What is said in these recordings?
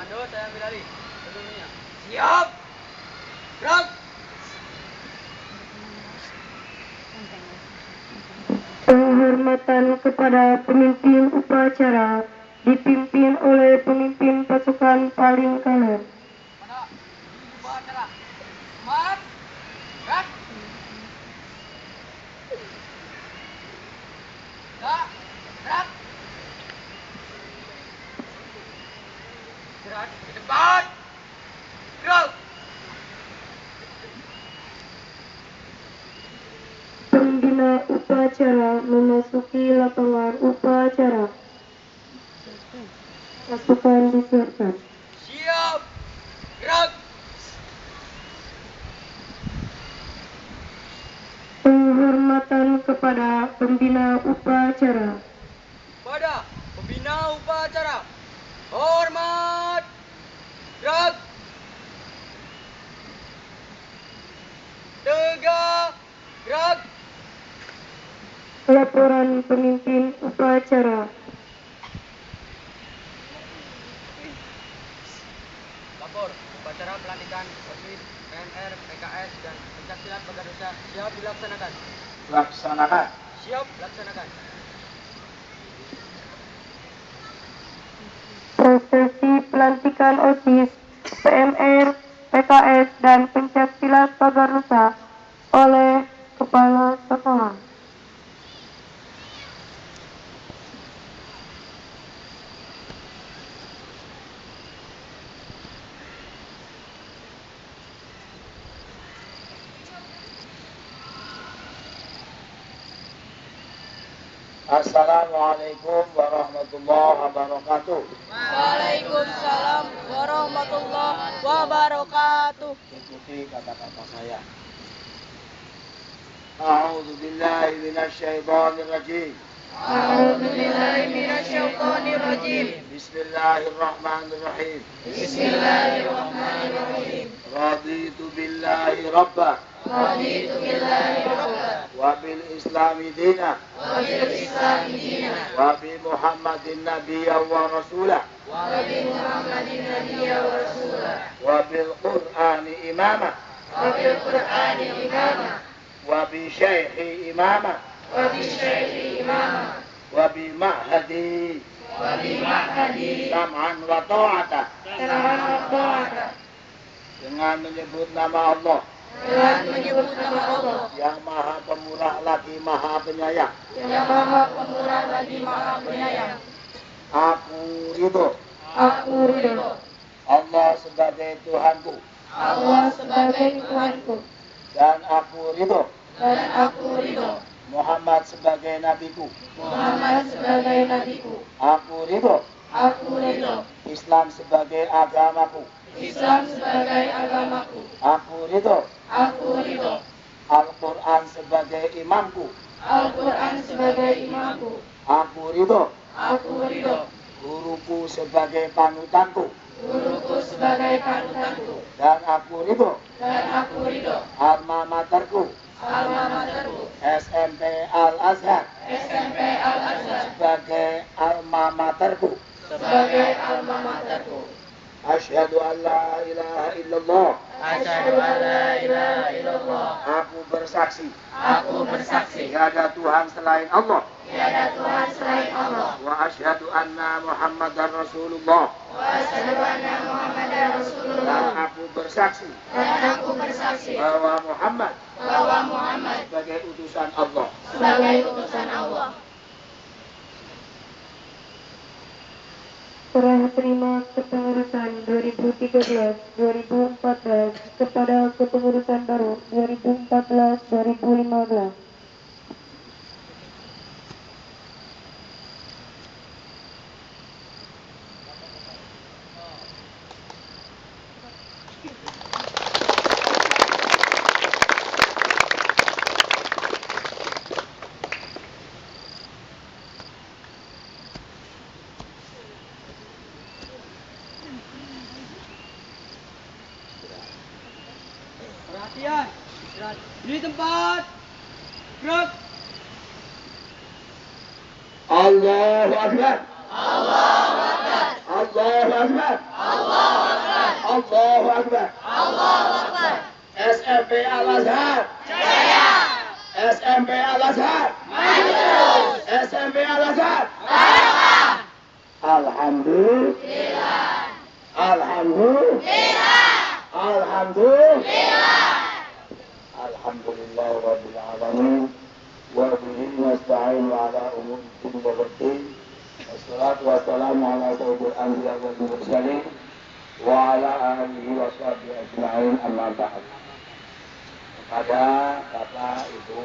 Komando, saya ambil alih. Sebelumnya. Siap. Gerak. Penghormatan kepada pemimpin upacara dipimpin oleh pemimpin pasukan paling kanan. Pada upacara. Semangat. Gerak. Gerak. Gerak ke depan. Gerak. Pembina upacara memasuki lapangan upacara. Pasukan disiapkan. Siap. Gerak. Penghormatan kepada pembina upacara. Pada pembina upacara. Hormat. Gerak. Tegak. Gerak. Laporan pemimpin upacara. Lapor upacara pelantikan OSIS, PNR, PKS, dan pencaksilat Bagadusa siap dilaksanakan. Laksanakan. Siap laksanakan. Prosesi pelantikan OSIS, PMR, PKS, dan pencaksilat Bagadusa oleh Kepala Sekolah. Assalamualaikum warahmatullahi wabarakatuh. Waalaikumsalam warahmatullahi wabarakatuh. Ikuti kata-kata saya. A'udzu billahi minasyaitonir rajim. A'udzubillahi minasyaitonir rajim. Bismillahirrahmanirrahim. Bismillahirrahmanirrahim. Raditu billahi rabba Raditu billahi rabba wa bil islami dina wa bil islami dina wa bi Muhammadin nabiyya wa rasulah wa bi Muhammadin nabiyya wa rasulah wa bil Qur'ani imama wa bil Qur'ani imama wa bi syaikhi imama wa bi syaikhi imama wa bi mahdi wa bi mahdi sam'an wa ta'ata sam'an wa ta'ata. dengan menyebut nama Allah Dengan menyebut nama Allah yang maha pemurah lagi maha penyayang. yang maha pemurah lagi maha penyayang. Aku ridho Aku ridho Allah sebagai Tuhanku Allah sebagai Tuhanku, dan aku ridho dan aku ridho Muhammad sebagai nabiku. Muhammad sebagai nabiku. Aku ridho Aku ridho Islam sebagai agamaku. Islam sebagai agamaku. Aku ridho Aku ridho Al-Quran sebagai imamku. Al-Quran sebagai imamku. Aku ridho Aku ridho guruku sebagai panutanku. guruku sebagai panutanku. Dan aku ridho Dan aku ridho alma materku alma materku SMP Al-Azhar SMP Al-Azhar sebagai alma materku. sebagai alma materku. Asyhadu an la ilaha illallah. Asyhadu an la ilaha illallah. Aku bersaksi Aku bersaksi tidak ada Tuhan selain Allah. tiada Tuhan selain Allah. Wa asyhadu anna Muhammadar Rasulullah. Wa asyhadu anna Muhammadar Dan Rasulullah. aku bersaksi Dan aku bersaksi bahwa Muhammad bahwa Muhammad sebagai utusan Allah. sebagai utusan Allah. Serah terima kepengurusan 2013-2014 kepada kepengurusan baru 2014-2015. Perhatian. Istirahat. Di tempat. Gerak. Allahu Akbar. Allahu Akbar. Allahu Akbar. Allahu Akbar. Allahu Akbar. SMP Al-Azhar. Jaya. SMP Al-Azhar. Maju terus. SMP Al-Azhar. Barokah. Alhamdulillah. Alhamdulillah. Alhamdulillah. Alhamdulillah rabbil alamin. Wa bihi nasta'in ala umuri dunya wad din. Wassalatu wassalamu ala sayyidil anbiya wal mursalin wa ala alihi wa sahbihi ajma'in, amma ba'd. Kepada Bapak, Ibu,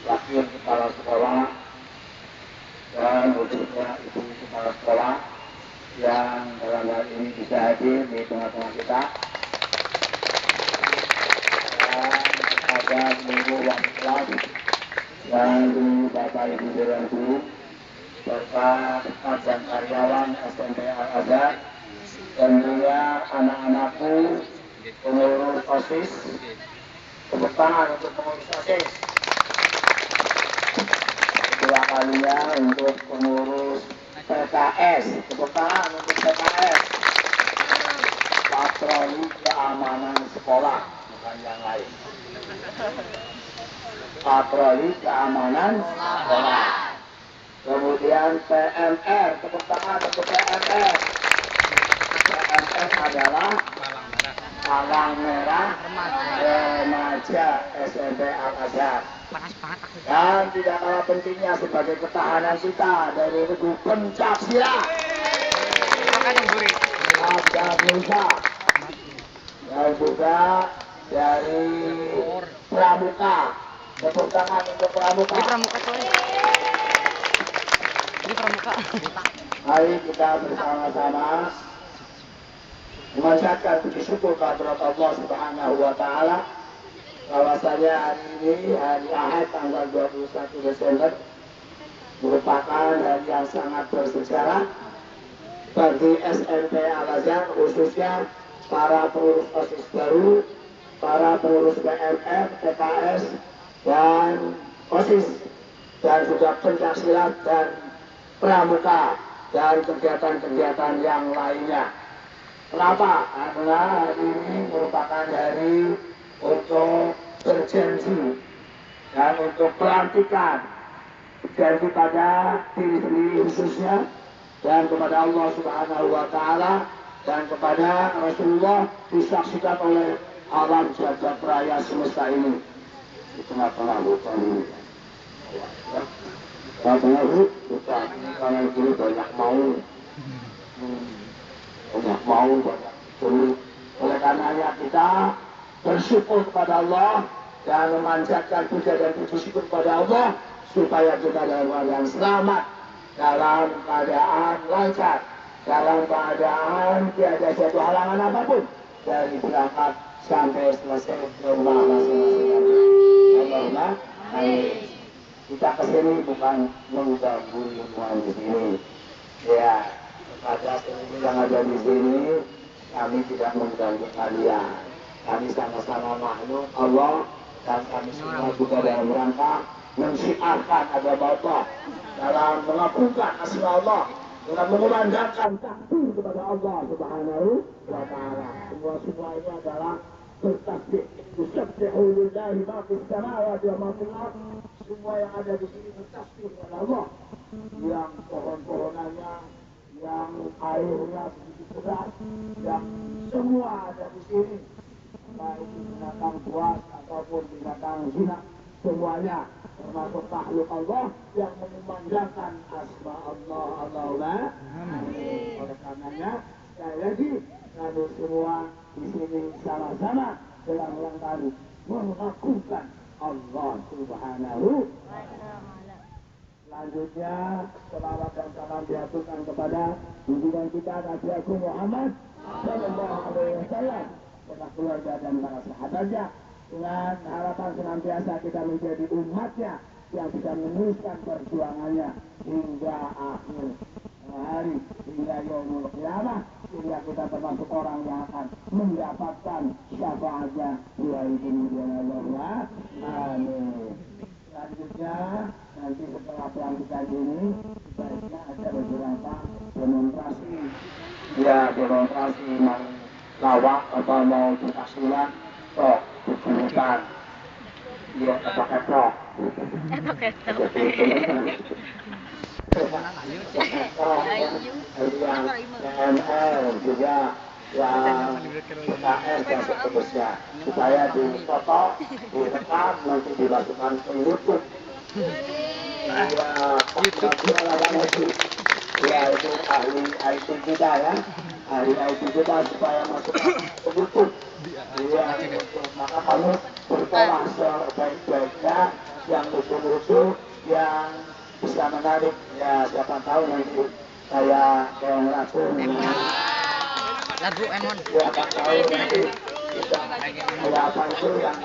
Wakil Kepala Sekolah dan khususnya Ibu Kepala Sekolah yang dalam hal ini bisa hadir di tengah-tengah kita, dan kepada seluruh wali kelas dan Bapak Ibu Dewan Guru serta staf dan karyawan SMP Al-Azhar, tentunya anak-anakku, pengurus OSIS, tepuk tangan untuk pengurus OSIS. Kedua kalinya untuk pengurus PKS, tepuk tangan untuk PKS. Patroli Keamanan Sekolah, bukan yang lain. Patroli Keamanan Sekolah. Kemudian PMR, tepuk tangan untuk PMR. PMR adalah Palang Merah Remaja SMP Al-Azhar. Dan tidak kalah pentingnya sebagai ketahanan kita dari regu pencak silat Adab Nusa, dan juga dari Pramuka. Tepuk tangan untuk Pramuka. Mari kita bersama-sama memanjatkan puji syukur kehadirat Allah Subhanahu wa taala bahwasanya hari ini, hari Ahad tanggal 21 Desember merupakan hari yang sangat bersejarah bagi SMP Al-Azhar, khususnya para pengurus OSIS baru, para pengurus PMR, PKS, dan OSIS, dan juga pencaksilat dan pramuka, dan kegiatan-kegiatan yang lainnya. Kenapa? Karena hari ini merupakan hari untuk berjanji dan untuk pelantikan, janji pada diri sendiri khususnya, dan kepada Allah Subhanahu wa taala, dan kepada Rasulullah, disaksikan oleh alam jagat raya semesta ini. Di tengah-tengah hutan ini, tengah-tengah hutan kanan kiri banyak maung, banyak sulit. Oleh karenanya kita bersyukur kepada Allah dan memanjatkan puja dan puji syukur kepada Allah supaya kita dalam keadaan selamat, dalam keadaan lancar, dalam keadaan tiada satu halangan apapun dari berangkat sampai selesai ke rumah masing-masing. Allahumma amin. Kita kesini bukan mengganggu lingkungan di sini. Ya, kepada seluruh yang ada di sini, kami tidak mengganggu kalian. Kami sama-sama makhluk Allah, dan kami semua juga dalam rangka mensyiarkan agama Allah, dalam mengagungkan asma Allah, dalam mengumandangkan takbir kepada Allah Subhanahu wa taala. Semua ini adalah bertasbih. Yusabbihu lillahi ma fis samawati wa ma fil ardh. Semua yang ada di sini bertasbih kepada Allah. Yang pohon-pohonannya, yang airnya sedikit berat, yang semua ada di sini. Baik binatang buas ataupun binatang jinak, semuanya termasuk makhluk Allah yang mengumandangkan asma Allah. Allahumma amin. Oleh karenanya, sekali lagi kami semua di sini sama-sama dalam rangka mengagungkan Allah Subhanahu wa taala. Selanjutnya, selawat dan salam diaturkan kepada junjungan kita Nabi Agung Muhammad sallallahu alaihi wasallam, kepada keluarga dan para sahabatnya, dengan harapan senantiasa kita menjadi umatnya yang bisa meneruskan perjuangannya hingga akhir hari, hingga yaumul qiyamah, sehingga kita termasuk orang yang akan mendapatkan syafaatnya di hari kemudian. Allahumma amin. Selanjutnya, nanti setelah pelantikan ini, sebaiknya ada beberapa demonstrasi. Ya, demonstrasi lawak apa mau penghasilan kok kesulitan iya apa kata yang ML juga yang PKS dan seterusnya supaya dipoto direkam nanti dimasukkan ke YouTube. Ya itu ahli IT kita ya, ahli IT kita supaya masuk ke YouTube. Ya, maka kamu bertolak sebaik-baiknya yang lucu-lucu, yang bisa menarik. Ya siapa tahu nanti saya yang laku. Lagu Emon. Ya siapa tahu nanti bisa ada apa itu yang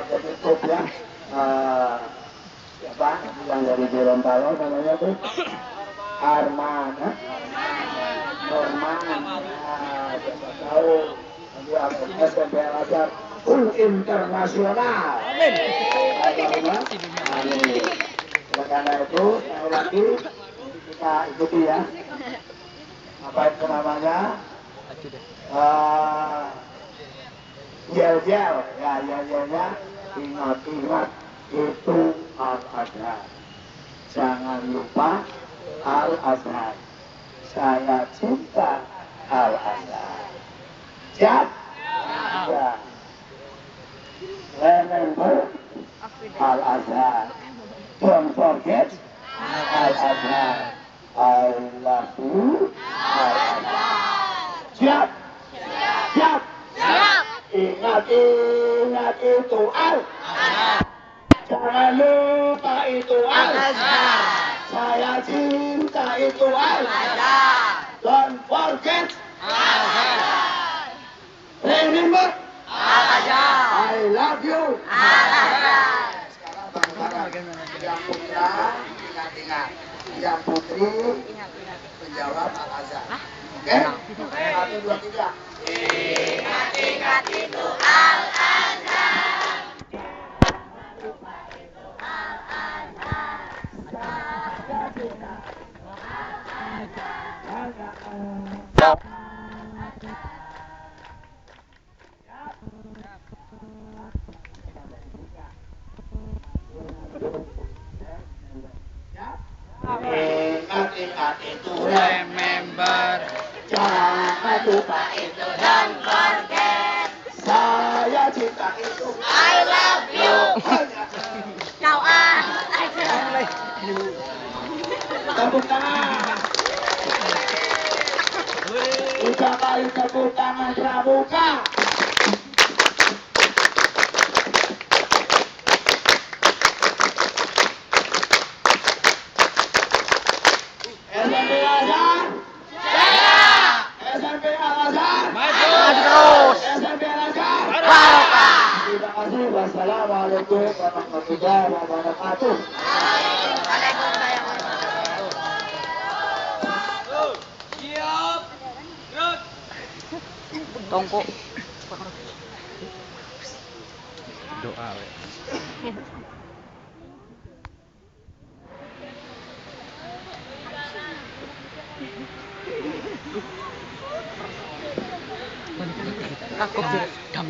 dari top ya. Siapa yang dari Gorontalo namanya tuh? Arman, Norman, siapa tahu nanti aku SMP Al-Azhar internasional. Amin. Amin. Karena itu sekali lagi kita ikuti ya. Apa itu namanya? Yel-yel, ya yel-yelnya ingat-ingat itu Al-Azhar. Jangan lupa Al-Azhar. Saya cinta Al-Azhar. Siap? Ya. Remember Al-Azhar. Don't forget Al-Azhar. I love you Al-Azhar. Siap? Siap? Siap. Ingat-ingat itu Al-Azhar. Jangan lupa itu Al-Azhar. Saya cinta itu Al-Azhar. Don't forget Al-Azhar. Remember Al-Azhar. I love you Al-Azhar. Sekarang bareng-bareng. Yang putra ingat-ingat, yang putri menjawab Al-Azhar. Oke? 1, 2, 3. Ingat-ingat itu Al-Azhar. Ingat-ingat itu Remember. jangan lupa itu Don't forget. saya cinta itu I love you. Kau tepuk tangan 3 kali tepuk tangan pramuka. SMP Al-Azhar SMP Al-Azhar Maju terus. SMP Al-Azhar. Barokah. Terima kasih. Wassalamualaikum warahmatullahi wabarakatuh. Waalaikumsalam. Siap. Gerak. Tongko. Doa. Aku dam